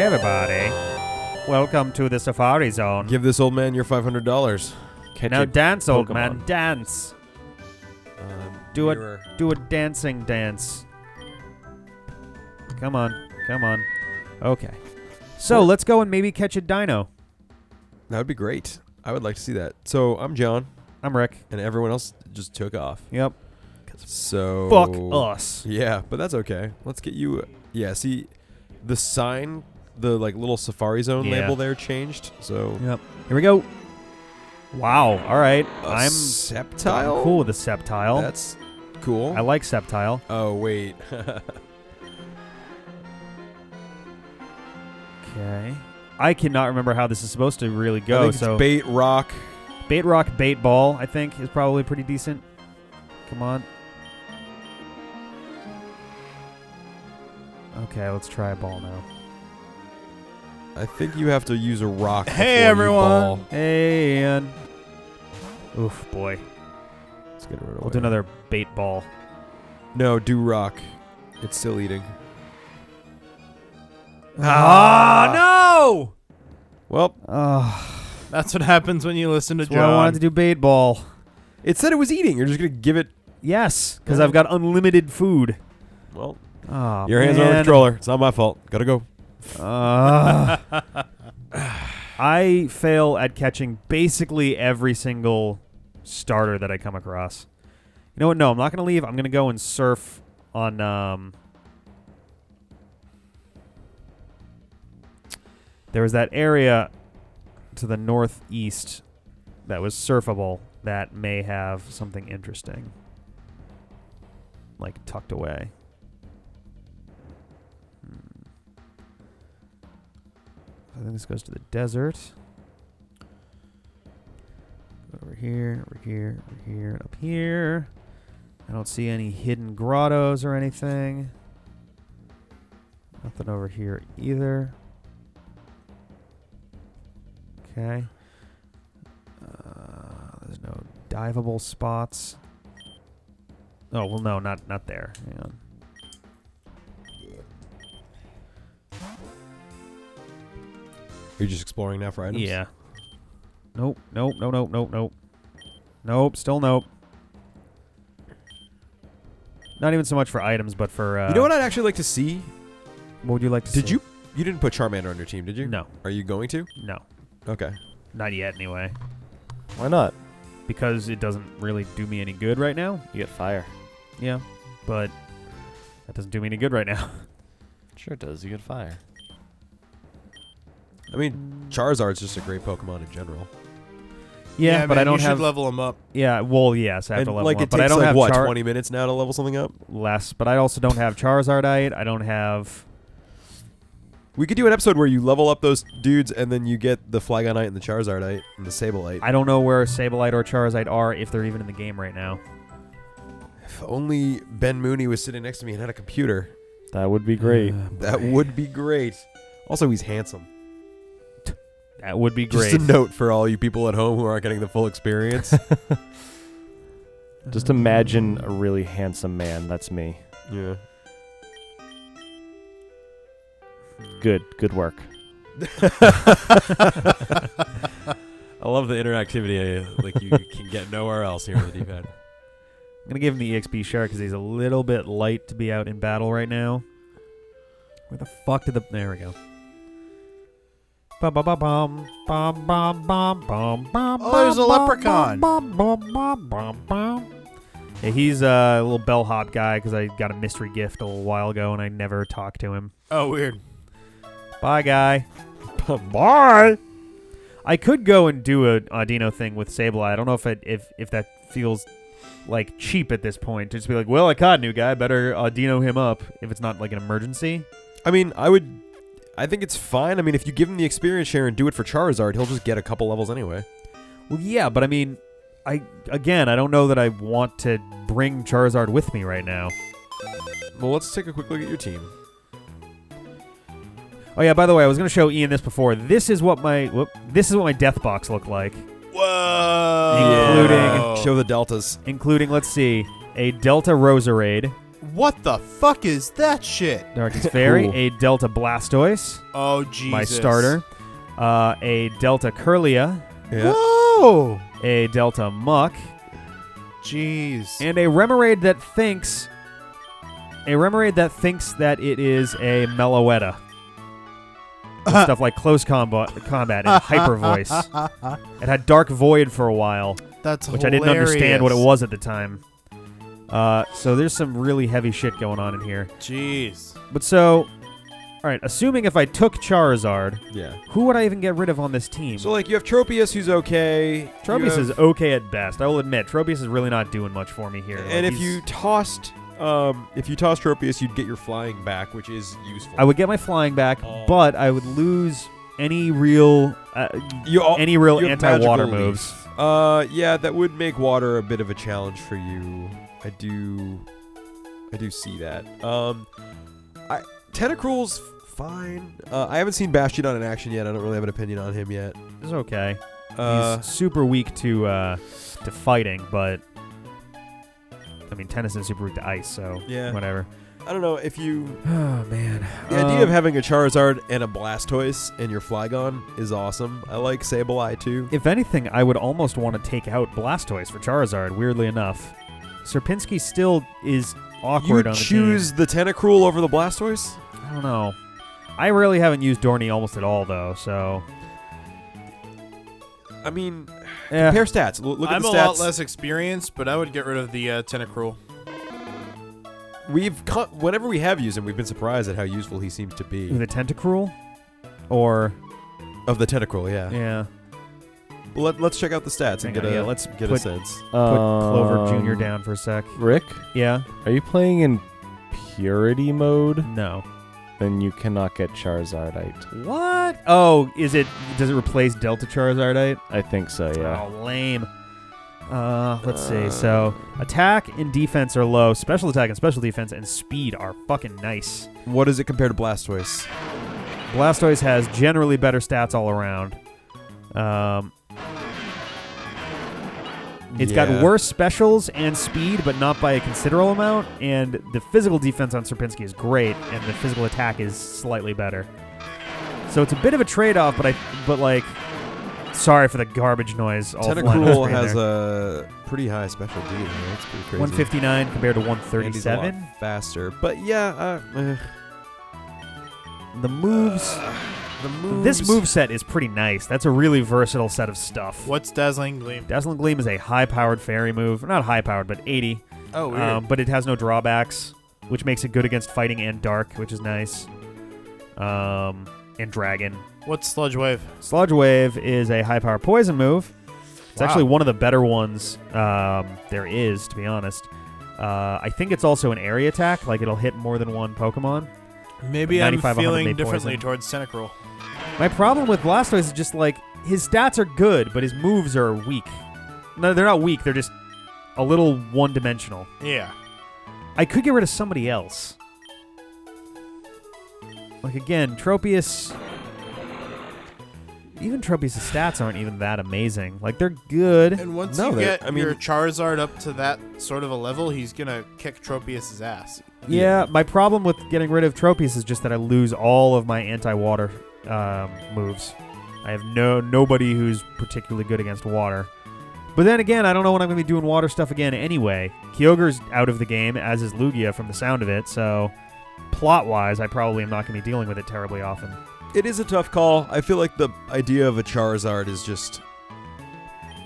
everybody. Welcome to the Safari Zone. Give this old man your $500. Now dance, old man, dance. Do a a dancing dance. Come on, come on. Okay. So let's go and maybe catch a dino. That would be great. I would like to see that. So I'm John. I'm Rick. And everyone else just took off. Yep. So fuck us. Yeah, but that's okay. Let's get you. Yeah, see, the sign, the like little Safari Zone label there changed. So yep. Here we go. Wow. All right. I'm Sceptile. Cool with the Sceptile. That's cool. I like Sceptile. Oh wait. Okay. I cannot remember how this is supposed to really go. I think it's bait rock. Bait rock, bait ball, I think, is probably pretty decent. Come on. Okay, let's try a ball now. I think you have to use a rock. Hey, everyone. Hey, Ian. Oof, boy. Let's get it right away. We'll do another bait ball. No, do rock. It's still eating. No! Well, that's what happens when you listen to John. John. I wanted to do bait ball. it said it was eating. You're just going to give it... Yes, because I've got unlimited food. Well, oh, your hands are on the controller. It's not my fault. Gotta go. I fail at catching basically every single starter that I come across. You know what? No, I'm not going to leave. I'm going to go and surf on... There was that area to the northeast that was surfable that may have something interesting, like tucked away. I think this goes to the desert. Over here, over here, over here, and up here. I don't see any hidden grottos or anything. Nothing over here either. Okay. There's no diveable spots. Oh, well, no, not there. Hang on. You're just exploring now for items? Yeah. Nope, nope, nope, nope, nope, nope. Nope, still nope. Not even so much for items, but for... you know what I'd actually like to see? What would you like to see? Did you... You didn't put Charmander on your team, did you? No. Are you going to? No. Okay. Not yet, anyway. Why not? Because it doesn't really do me any good right now. You get fire. Yeah, but that doesn't do me any good right now. Sure it does. You get fire. I mean, Charizard's just a great Pokemon in general. Yeah, but man, I don't you have... should level them up. Yeah, well, yes, I have And to level like up. it But takes I don't like, have what, 20 minutes now to level something up? less, but I also don't have Charizardite. I don't have... We could do an episode where you level up those dudes and then you get the Flygonite and the Charizardite and the Sableye. I don't know where Sableye or Charizite are, if they're even in the game right now. If only Ben Mooney was sitting next to me and had a computer. That would be great. That would be great. Also, he's handsome. That would be great. Just a note for all you people at home who aren't getting the full experience. Just imagine a really handsome man. That's me. Yeah. Good work. I love the interactivity like you can get nowhere else here on the D-pad. I'm going to give him the EXP share because he's a little bit light to be out in battle right now. Where the fuck did the... There we go. Oh, there's a leprechaun. Yeah, he's a little bellhop guy because I got a mystery gift a little while ago and I never talked to him. Oh, weird. Bye, guy. Bye! I could go and do a Audino thing with Sableye. I don't know if that feels like cheap at this point to just be like, well, I caught a new guy, better Audino him up if it's not like an emergency. I mean, I think it's fine. I mean, if you give him the experience share and do it for Charizard, he'll just get a couple levels anyway. Well, yeah, but I mean, I don't know that I want to bring Charizard with me right now. Well, let's take a quick look at your team. Oh yeah, by the way, I was going to show Ian this before. This is what my death box looked like. Whoa! Including Show the deltas. Including, let's see, a Delta Roserade, What the fuck is that shit? Darkest Fairy, Cool. a Delta Blastoise, Oh, Jesus. my starter, a Delta Curlia, Yeah. Whoa! a Delta Muck, Jeez. and a Remoraid that thinks that it is a Meloetta. With stuff like close combat and hyper voice. It had Dark Void for a while, That's which I didn't understand what it was at the time. So there's some really heavy shit going on in here. Jeez. But so, all right, assuming if I took Charizard, Yeah. who would I even get rid of on this team? So like you have Tropius, who's okay. Tropius is okay at best. I will admit, Tropius is really not doing much for me here. And Like, if you tossed Tropius, you'd get your flying back, which is useful. I would get my flying back, Oh. but I would lose any real you have anti-water magical moves. leaf. Yeah, that would make water a bit of a challenge for you. I do see that. Tentacruel's fine. I haven't seen Bastiodon in action yet. I don't really have an opinion on him yet. It's okay. He's Uh, super weak to fighting, but I mean Tennyson's super weak to ice, so Yeah. whatever. I don't know if you. Oh man, The idea of having a Charizard and a Blastoise in your Flygon is awesome. I like Sableye too. if anything, I would almost want to take out Blastoise for Charizard. Weirdly enough, Serpinski still is You awkward would on the choose the Tentacruel over the Blastoise? team. I don't know. I really haven't used Dorney almost at all though, so I mean, yeah. compare stats. Look at I'm the a stats. lot less experienced, but I would get rid of the Tentacruel. Whenever we have used him, we've been surprised at how useful he seems to be. The Tentacruel, or Of the Tentacruel, yeah. yeah, Let's check out the stats and Hang get on, a yeah, let's get a put- sense. put Clover Jr. down for a sec. Rick, Yeah, are you playing in purity mode? no. Then you cannot get Charizardite. What? Oh, does it replace Delta Charizardite? I think so, yeah. Oh, lame. Let's see. So, attack and defense are low. Special attack and special defense and speed are fucking nice. What does it compare to Blastoise? Blastoise has generally better stats all around. It's got worse specials and speed, but not by a considerable amount. And the physical defense on Serpinski is great, and the physical attack is slightly better. So it's a bit of a trade-off, but like, sorry for the garbage noise. All flying on the Tentacruel screen has there. a pretty high special D. Though. That's pretty crazy. 159 compared to And he's a 137. lot faster, but yeah, The moves. the moves. This move set is pretty nice. That's a really versatile set of stuff. What's Dazzling Gleam? Dazzling Gleam is a high-powered fairy move. Not high-powered, but 80. Oh, weird. But it has no drawbacks, which makes it good against fighting and dark, which is nice. And dragon. What's Sludge Wave? Sludge Wave is a high-power poison move. It's Wow. actually one of the better ones there is, to be honest. I think it's also an area attack, like it'll hit more than one Pokemon. Maybe I'm 95, 100 feeling made differently poison. towards Tentacruel. My problem with Blastoise is just like his stats are good, but his moves are weak. No, they're not weak. They're just a little one-dimensional. Yeah. I could get rid of somebody else. Like again, Tropius. Even Tropius' stats aren't even that amazing. Like they're good. And once No, you they're- get I mean- your Charizard up to that sort of a level, he's gonna kick Tropius' ass. Yeah, my problem with getting rid of Tropius is just that I lose all of my anti-water moves. I have nobody who's particularly good against water. But then again, I don't know when I'm going to be doing water stuff again anyway. Kyogre's out of the game, as is Lugia from the sound of it, so plot-wise, I probably am not going to be dealing with it terribly often. It is a tough call. I feel like the idea of a Charizard is just...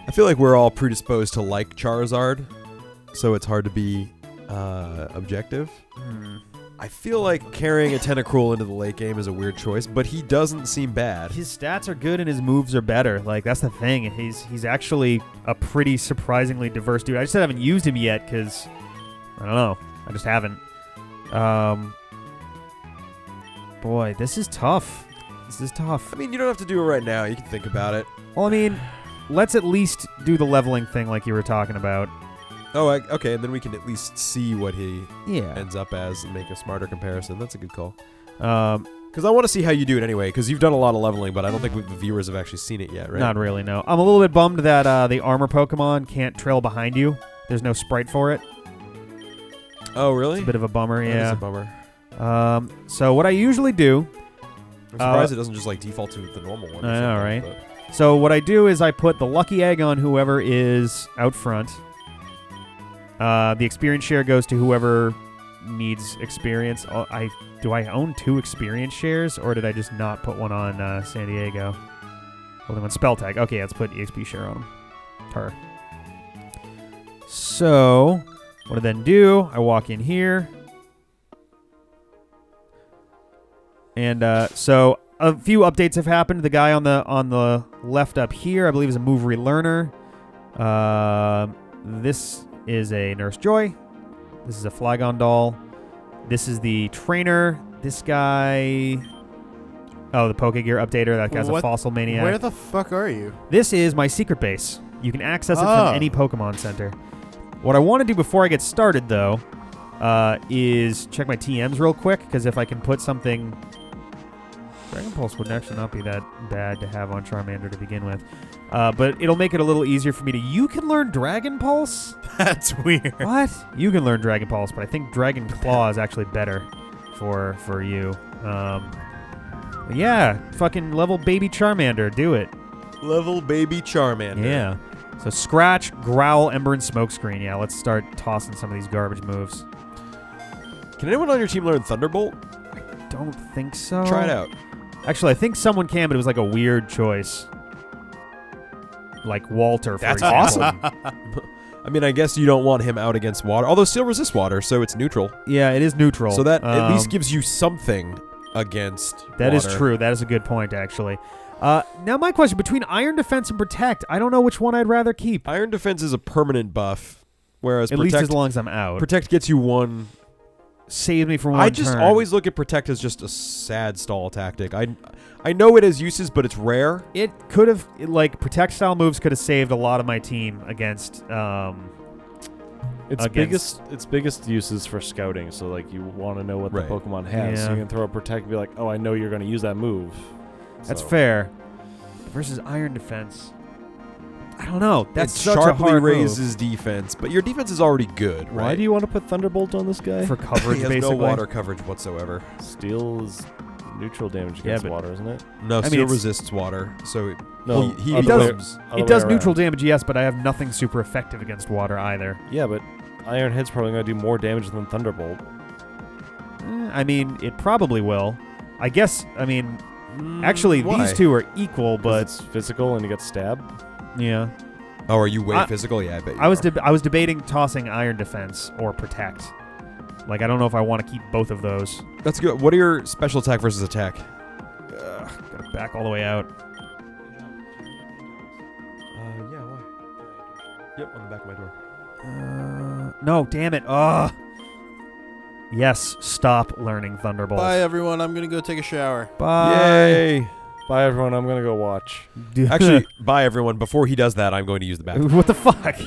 I feel like we're all predisposed to like Charizard, so it's hard to be objective. I feel like carrying a Tentacruel into the late game is a weird choice, but he doesn't seem bad. His stats are good and his moves are better. Like, that's the thing. He's actually a pretty surprisingly diverse dude. I just haven't used him yet because, I don't know. I just haven't. Boy, this is tough. This is tough. I mean, you don't have to do it right now. You can think about it. Well, I mean, let's at least do the leveling thing like you were talking about. Oh, okay, and then we can at least see what he Yeah. ends up as and make a smarter comparison. That's a good call. Um, Because I want to see how you do it anyway, because you've done a lot of leveling, but I don't think the viewers have actually seen it yet, right? Not really, no. I'm a little bit bummed that the armor Pokemon can't trail behind you. There's no sprite for it. Oh, really? It's a bit of a bummer, That is a bummer. So what I usually do, I'm surprised it doesn't just like default to the normal one. or I know, something, right? but- so what I do is I put the lucky egg on whoever is out front. The experience share goes to whoever needs experience. Do I own 2 experience shares, or did I just not put one on San Diego? Holding on spell tag. Okay, let's put EXP share on her. So what I then do, I walk in here. And so a few updates have happened. The guy on the left up here, I believe, is a move relearner. This is a Nurse Joy. This is a Flygon doll. This is the trainer. This guy... Oh, the Pokegear updater. That guy's a What? Fossil Maniac. Where the fuck are you? This is my secret base. You can access it from any Pokemon Center. What I want to do before I get started, though, is check my TMs real quick, because if I can put something... Dragon Pulse would actually not be that bad to have on Charmander to begin with. But it'll make it a little easier for me to... You can learn Dragon Pulse? That's weird. What? You can learn Dragon Pulse, but I think Dragon Claw is actually better for you. Yeah, fucking level baby Charmander. Do it. Level baby Charmander. Yeah. So Scratch, Growl, Ember, and Smokescreen. Yeah, let's start tossing some of these garbage moves. Can anyone on your team learn Thunderbolt? Don't think so. Try it out. Actually, I think someone can, but it was like a weird choice. Like Walter, for That's example. awesome. I mean, I guess you don't want him out against water. Although Steel resists water, so it's neutral. Yeah, it is neutral. So that at least gives you something against That is water. true. That is a good point, actually. Now my question, between Iron Defense and Protect, I don't know which one I'd rather keep. Iron Defense is a permanent buff, whereas At least as long as I'm out. Protect gets you one. Save me from one I just turn. always look at Protect as just a sad stall tactic. I know it has uses, but it's rare. It could have, like, Protect style moves could have saved a lot of my team against... Its biggest uses for scouting, so like you want to know what Right. the Pokemon has, so Yeah. you can throw a Protect and be like, oh, I know you're going to use that move. That's So- fair. Versus Iron Defense. I don't know. That's it such a sharply hard raises defense, but your defense is already good, Why right? do you want to put Thunderbolt on this guy? move. For coverage, he has basically. no water coverage whatsoever. Steel is neutral damage Yeah, against but- water, isn't it? No, I mean, Steel it's- resists water, so No, he other becomes... other It does way neutral around. damage, yes, but I have nothing super effective against water either. Yeah, but Iron Head's probably going to do more damage than Thunderbolt. I mean, it probably will. I guess, I mean, actually, why? these two are equal, But but it's physical and you get stabbed. yeah. Oh, are you way I- physical? Yeah, I bet you I was are. I was debating tossing Iron Defense or Protect. Like, I don't know if I want to keep both of those. That's good. What are your special attack versus attack? Gotta back all the way out. Yeah, why? Yep, on the back of my door. No, damn it. Ugh. Yes, stop learning Thunderbolt. Bye, everyone. I'm gonna go take a shower. Bye. Yay! Bye, everyone. I'm going to go watch. Actually, bye everyone. Before he does that, I'm going to use the bathroom. What the fuck?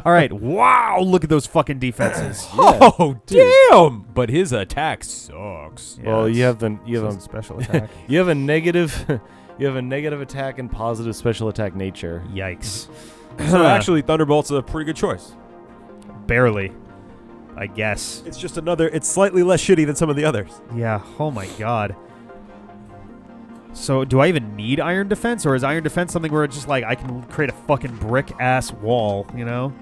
All right. Wow, look at those fucking defenses. Oh, damn! But his attack sucks. Yeah, Well, you it's- have it's a special attack. you have a negative you have a negative attack and positive special attack nature. Yikes. So actually, Thunderbolt's a pretty good choice. Barely. I guess. It's just another. It's slightly less shitty than some of the others. Yeah. Oh my god. So, do I even need Iron Defense, or is Iron Defense something where it's just like I can create a fucking brick ass wall? You know?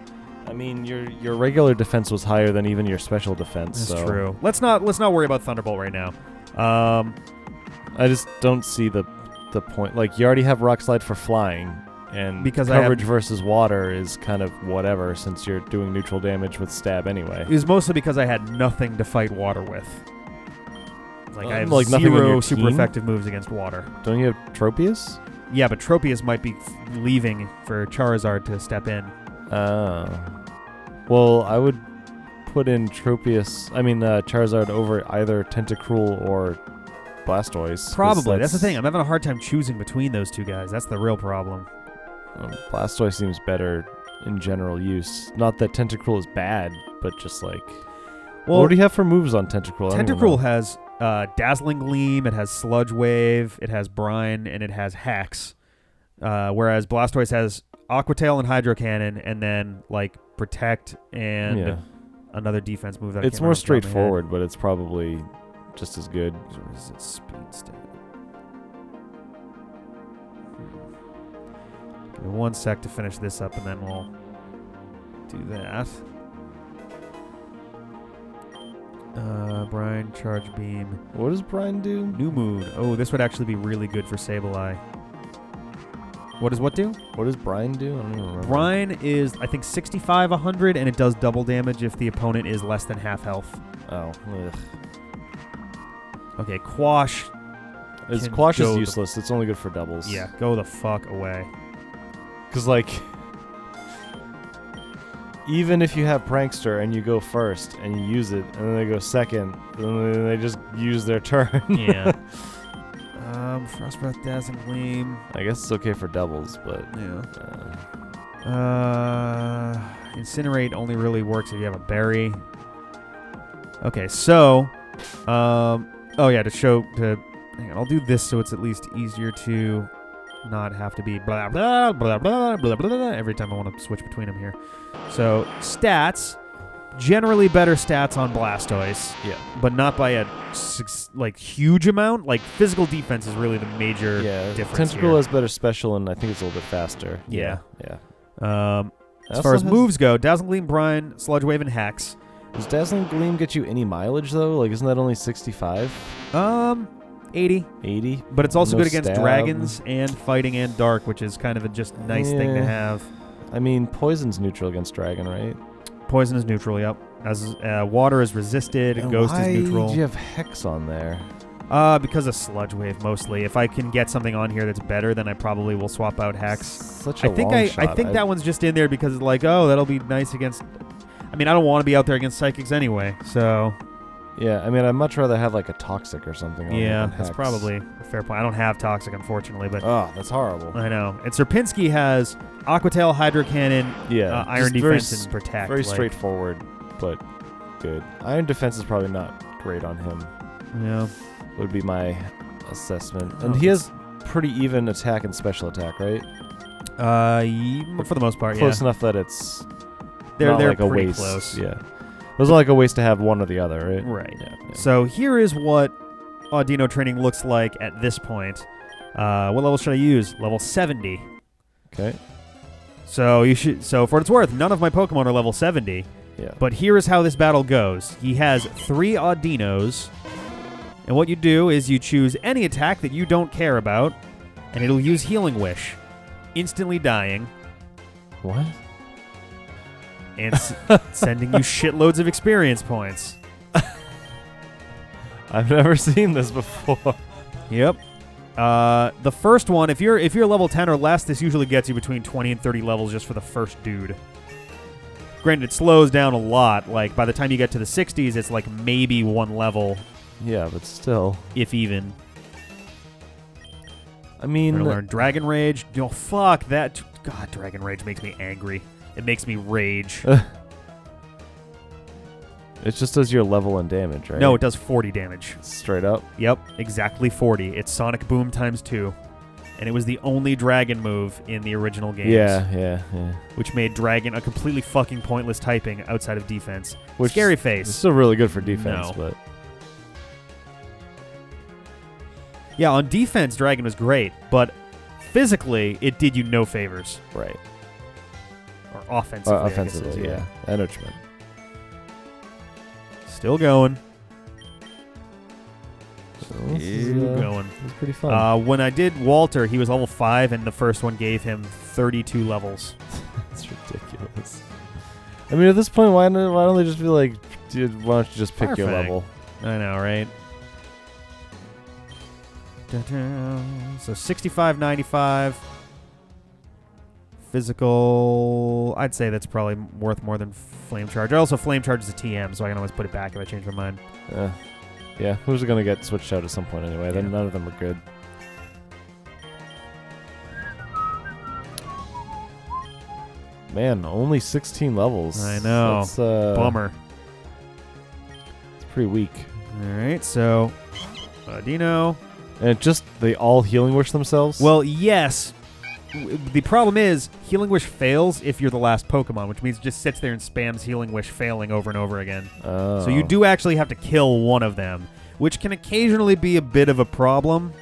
I mean, your regular defense was higher than even your special defense. That's so true. Let's not worry about Thunderbolt right now. I just don't see the point. Like, you already have Rock Slide for flying, and Because I have- coverage versus water is kind of whatever since you're doing neutral damage with stab anyway. It was mostly because I had nothing to fight water with. Like, I have Like nothing on zero your super team? effective moves against water. Don't you have Tropius? Yeah, but Tropius might be leaving for Charizard to step in. Well, I would put in Charizard over either Tentacruel or Blastoise. 'cause Probably. That's the thing. I'm having a hard time choosing between those two guys. That's the real problem. Blastoise seems better in general use. Not that Tentacruel is bad, but just like... Well, what do you have for moves on Tentacruel? I don't even Tentacruel know. has Dazzling Gleam, it has Sludge Wave, it has Brine, and it has Hacks. Whereas Blastoise has Aqua Tail and Hydro Cannon, and then like Protect and another defense move that I It's can't more remember off the top of my head. straightforward, but it's probably just as good. Or is it speed stat? Give me 1 sec to finish this up, and then we'll do that. Brian, Charge Beam. What does Brian do? New Moon. Oh, this would actually be really good for Sableye. What does what do? What does Brian do? I don't even remember. Brian is, I think, 65, 100, and it does double damage if the opponent is less than half health. Oh, ugh. Okay, Quash. Can Quash go is the- useless. It's only good for doubles. Yeah, go the fuck away. Because, like, even if you have Prankster and you go first and you use it, and then they go second, and then they just use their turn. Yeah. Frost Breath, Dazzling Gleam. I guess it's okay for doubles, but Yeah. Incinerate only really works if you have a berry. Okay, so, oh yeah, hang on, I'll do this so it's at least easier to not have to be blah blah blah blah blah blah every time I want to switch between them here. So stats, generally better stats on Blastoise, yeah. but not by a huge amount. Like physical defense is really the major Yeah, difference Tentacle here. has better special, and I think it's a little bit faster. Yeah. Yeah. As Also far as has- moves go, Dazzling Gleam, Brine, Sludge Wave, and Hex. Does Dazzling Gleam get you any mileage, though? Like, isn't that only 65? 80. 80? But it's also No good against stab. dragons and fighting and dark, which is kind of a just nice thing to Yeah. have. I mean, Poison's neutral against Dragon, right? Poison is neutral, yep. As water is resisted, And Ghost why is neutral. do you have Hex on there? Because of Sludge Wave mostly. If I can get something on here that's better, then I probably will swap out Hex. Such a I think long I shot. think that one's just in there because it's like, oh, that'll be nice against. I mean, I don't want to be out there against Psychics anyway, so Yeah, I mean, I'd much rather have, like, a Toxic or something on there yeah, than that's Hex. probably a fair point. I don't have Toxic, unfortunately, but Oh, that's horrible. I know. And Serpinski has Aqua Tail, Hydro Cannon, Yeah. Iron just very Defense, and Protect. Very like, straightforward, but good. Iron Defense is probably not great on him, Yeah. would be my assessment. Oh, And he has pretty even attack and special attack, right? For the most part, Close yeah. enough that it's They're not like a pretty waste. close. Yeah. It was like a waste to have one or the other, right? Right. Yeah. So here is what Audino training looks like at this point. What level should I use? Level 70. Okay. So for what it's worth, none of my Pokemon are level 70. Yeah. But here is how this battle goes. He has 3 Audinos, and what you do is you choose any attack that you don't care about, and it'll use Healing Wish, instantly dying, What? and sending you shitloads of experience points. I've never seen this before. Yep. The first one, if you're level 10 or less, this usually gets you between 20 and 30 levels just for the first dude. Granted, it slows down a lot. Like, by the time you get to the 60s, it's like maybe 1 level, Yeah, but still. if even. I We're mean, gonna learn Dragon Rage. Oh, fuck that. God, Dragon Rage makes me angry. It makes me rage. it just does your level and damage, right? No, it does 40 damage. Straight up. Yep, exactly 40. It's Sonic Boom times 2. And it was the only dragon move in the original games. Yeah. Which made Dragon a completely fucking pointless typing outside of defense. Which Scary It's face. still really good for defense, No. but Yeah, on defense, Dragon was great, but physically, it did you no favors. right. Or offensively, I guess it is, Offensively, yeah. I know what you meant. Still going. So this is, Still going. It's pretty fun. When I did Walter, he was level 5, and the first one gave him 32 levels. That's ridiculous. I mean, at this point, why don't they just be like, dude, why don't you just pick your Perfect. level? I know, right? So 65, 95. Physical, I'd say that's probably worth more than Flame Charge. Also, Flame Charge is a TM, so I can always put it back if I change my mind. Yeah, who's going to get switched out at some point anyway? Then Yeah. none of them are good. Man, only 16 levels. I know. That's, Bummer. It's pretty weak. All right, so Dino. And they all healing wish themselves? Well, yes, the problem is Healing Wish fails if you're the last Pokemon, which means it just sits there and spams Healing Wish failing over and over again. Oh. So you do actually have to kill one of them, which can occasionally be a bit of a problem.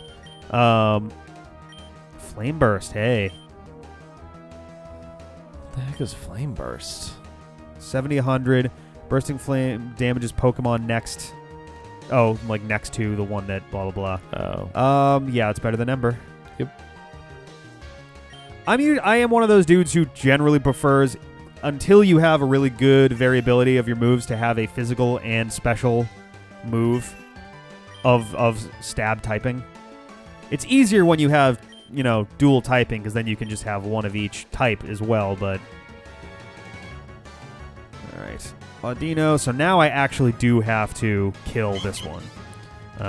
Flame Burst, hey. What the heck is Flame Burst? 70, 100. Bursting Flame damages Pokemon next. Oh, like next to the one that blah, blah, blah. Oh. Yeah, it's better than Ember. Yep. I am one of those dudes who generally prefers, until you have a really good variability of your moves, to have a physical and special move of stab typing. It's easier when you have, dual typing, because then you can just have one of each type as well, but... Alright. Audino, so now I actually do have to kill this one.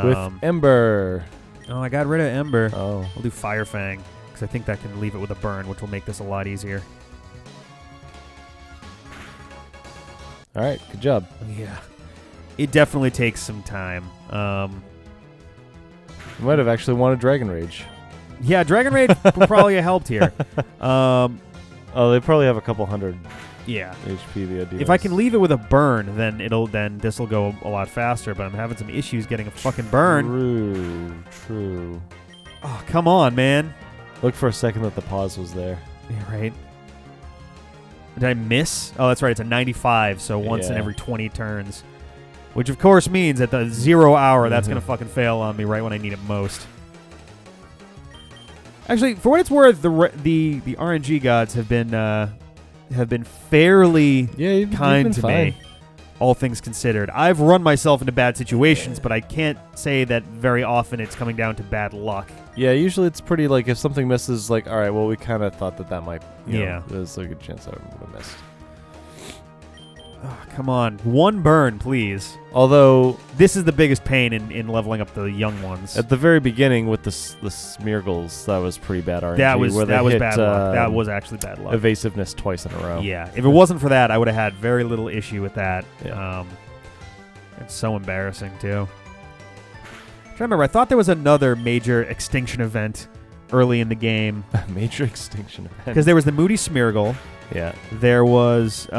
With Ember. Oh, I got rid of Ember. Oh. I'll do Fire Fang, because I think that can leave it with a burn, which will make this a lot easier. All right, good job. Yeah. It definitely takes some time. You might have actually wanted Dragon Rage. Yeah, Dragon Rage would probably have helped here. Oh, they probably have a couple hundred Yeah. HP. The idea. If I can leave it with a burn, then this will go a lot faster. But I'm having some issues getting a fucking burn. True. Oh, come on, man. Look for a second that the pause was there. Yeah, right. Did I miss? Oh, that's right. It's a 95, so once in Yeah. every 20 turns. Which, of course, means at the 0 hour, that's going to fucking fail on me right when I need it most. Actually, for what it's worth, the RNG gods have been fairly kind to me, all things considered. I've run myself into bad situations, but I can't say that very often it's coming down to bad luck. Yeah, usually it's pretty like if something misses, like, all right, well, we kind of thought that might. Yeah. There's a good chance I would have missed. Oh, come on. One burn, please. Although this is the biggest pain in leveling up the young ones. At the very beginning with the Smeargles, that was pretty bad RNG. That was hit, bad luck. That was actually bad luck. Evasiveness twice in a row. Yeah. If it wasn't for that, I would have had very little issue with that. Yeah. It's so embarrassing, too. I remember, I thought there was another major extinction event early in the game. Major extinction event. Because there was the Moody Smeargle. Yeah. There was...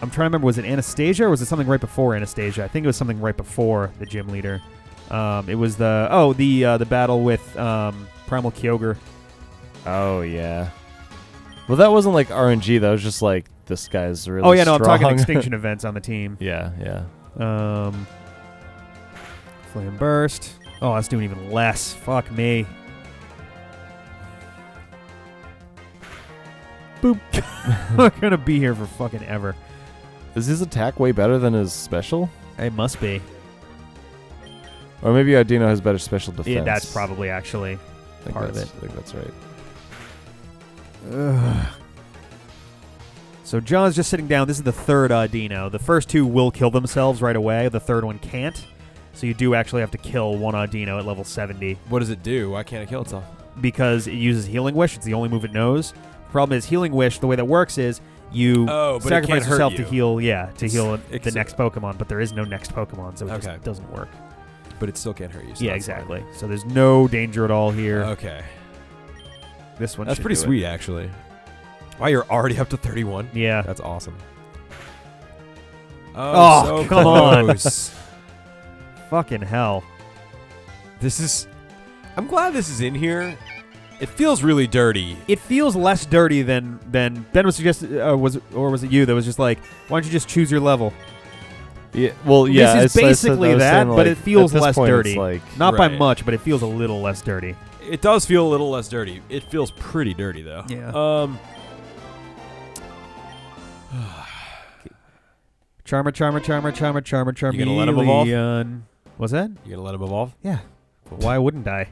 I'm trying to remember, was it Anastasia or was it something right before Anastasia? I think it was something right before the gym leader. It was the battle with Primal Kyogre. Oh, yeah. Well, that wasn't like RNG. That was just like, this guy's really Oh, yeah, no, strong. I'm talking extinction events on the team. Yeah. Flame Burst. Oh, that's doing even less. Fuck me. Boop. I'm going to be here for fucking ever. Is his attack way better than his special? It must be. Or maybe Audino has better special defense. Yeah, that's probably actually part of it. I think that's right. Ugh. So John's just sitting down. This is the third Audino. The first two will kill themselves right away. The third one can't. So you do actually have to kill one Audino at level 70. What does it do? Why can't it kill itself? Because it uses Healing Wish. It's the only move it knows. The problem is Healing Wish, the way that works is you sacrifice yourself to heal the next Pokemon, but there is no next Pokemon, so it just doesn't work. But it still can't hurt you. So yeah, exactly. Fine. So there's no danger at all here. Okay. This one That's pretty sweet, actually. Wow, you're already up to 31? Yeah. That's awesome. Oh, so come close. on. Fucking hell. I'm glad this is in here. It feels really dirty. It feels less dirty than Ben was suggested, was it you that was just like, why don't you just choose your level? Yeah, well, yeah. This is basically that, but it feels less dirty. Not by much, but it feels a little less dirty. It does feel a little less dirty. It feels pretty dirty, though. Yeah. Charmer. You gonna let him evolve? What's that? You gonna let him evolve? Yeah. Why wouldn't I?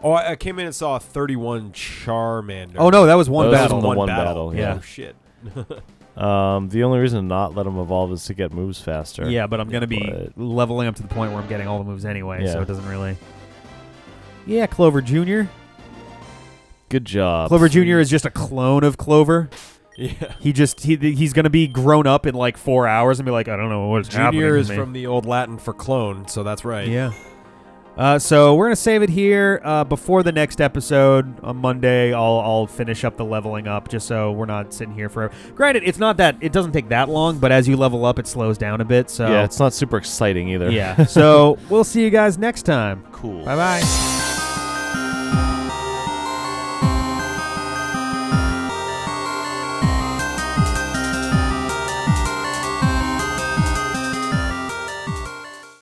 Oh, I came in and saw a 31 Charmander. Oh, no, that was one That was battle. the one battle, yeah. Oh, shit. The only reason to not let him evolve is to get moves faster. Yeah, but I'm going to be leveling up to the point where I'm getting all the moves anyway, so it doesn't really... Yeah, Clover Jr. Good job. Clover Jr. is just a clone of Clover. Yeah. He's going to be grown up in like 4 hours and be like, I don't know what's happening. Junior is from the old Latin for clone, so that's right. Yeah. So we're gonna save it here. Before the next episode on Monday, I'll finish up the leveling up, just so we're not sitting here forever. Granted, it doesn't take that long, but as you level up, it slows down a bit. So Yeah, it's not super exciting either. yeah. So we'll see you guys next time. Cool. Bye bye.